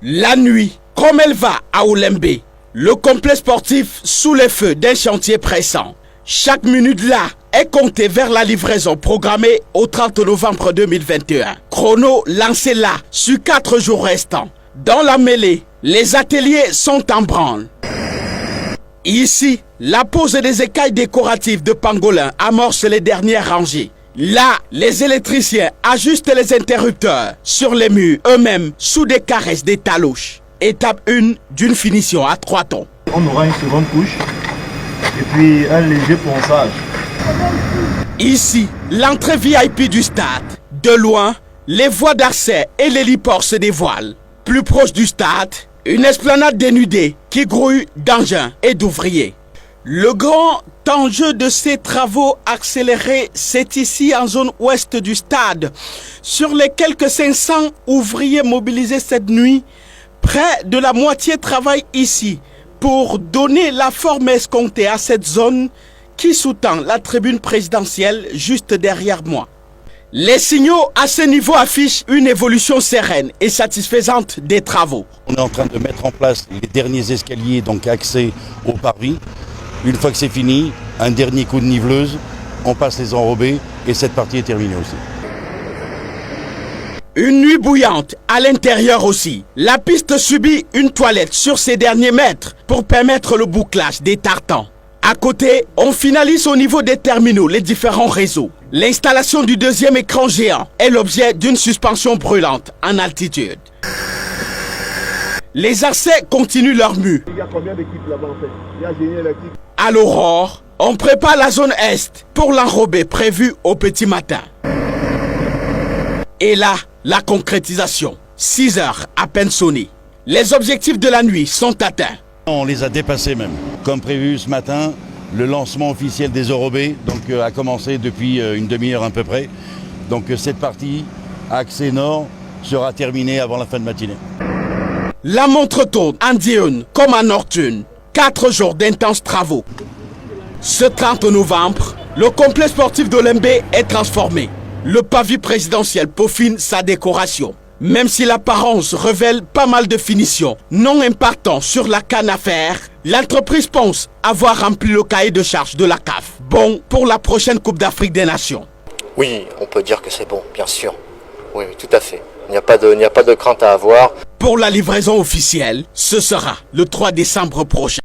La nuit, comme elle va à Olembe, le complexe sportif sous les feux d'un chantier pressant. Chaque minute là est comptée vers la livraison programmée au 30 novembre 2021. Chrono lancé là sur 4 jours restants. Dans la mêlée, les ateliers sont en branle. Ici, la pose des écailles décoratives de pangolin amorce les dernières rangées. Là, les électriciens ajustent les interrupteurs sur les murs eux-mêmes sous des caresses des talouches. Étape 1 d'une finition à 3 tons. On aura une seconde couche et puis un léger ponçage. Ici, l'entrée VIP du stade. De loin, les voies d'accès et l'héliport se dévoilent. Plus proche du stade, une esplanade dénudée qui grouille d'engins et d'ouvriers. Le grand enjeu de ces travaux accélérés, c'est ici en zone ouest du stade. Sur les quelques 500 ouvriers mobilisés cette nuit, près de la moitié travaillent ici pour donner la forme escomptée à cette zone qui sous-tend la tribune présidentielle juste derrière moi. Les signaux à ce niveau affichent une évolution sereine et satisfaisante des travaux. On est en train de mettre en place les derniers escaliers, donc accès au parvis. Une fois que c'est fini, un dernier coup de niveleuse, on passe les enrobés et cette partie est terminée aussi. Une nuit bouillante à l'intérieur aussi. La piste subit une toilette sur ses derniers mètres pour permettre le bouclage des tartans. À côté, on finalise au niveau des terminaux les différents réseaux. L'installation du deuxième écran géant est l'objet d'une suspension brûlante en altitude. Les accès continuent leur mue. Il y a combien d'équipes là-bas en fait? Il y a génie électrique. À l'aurore, on prépare la zone est pour l'enrobé prévu au petit matin. Et là, la concrétisation. 6 heures à peine sonnées. Les objectifs de la nuit sont atteints. On les a dépassés même. Comme prévu ce matin, le lancement officiel des enrobés a commencé depuis une demi-heure à peu près. Donc cette partie, accès nord, sera terminée avant la fin de matinée. La montre tourne en diurne comme en nocturne. 4 jours d'intenses travaux. Ce 30 novembre, le complexe sportif d'Olembe est transformé. Le pavis présidentiel peaufine sa décoration. Même si l'apparence révèle pas mal de finitions non impactant sur la canne à faire, l'entreprise pense avoir rempli le cahier de charges de la CAF. Bon pour la prochaine Coupe d'Afrique des Nations. Oui, on peut dire que c'est bon, bien sûr. Oui, tout à fait. Il n'y a pas de crainte à avoir. Pour la livraison officielle, ce sera le 3 décembre prochain.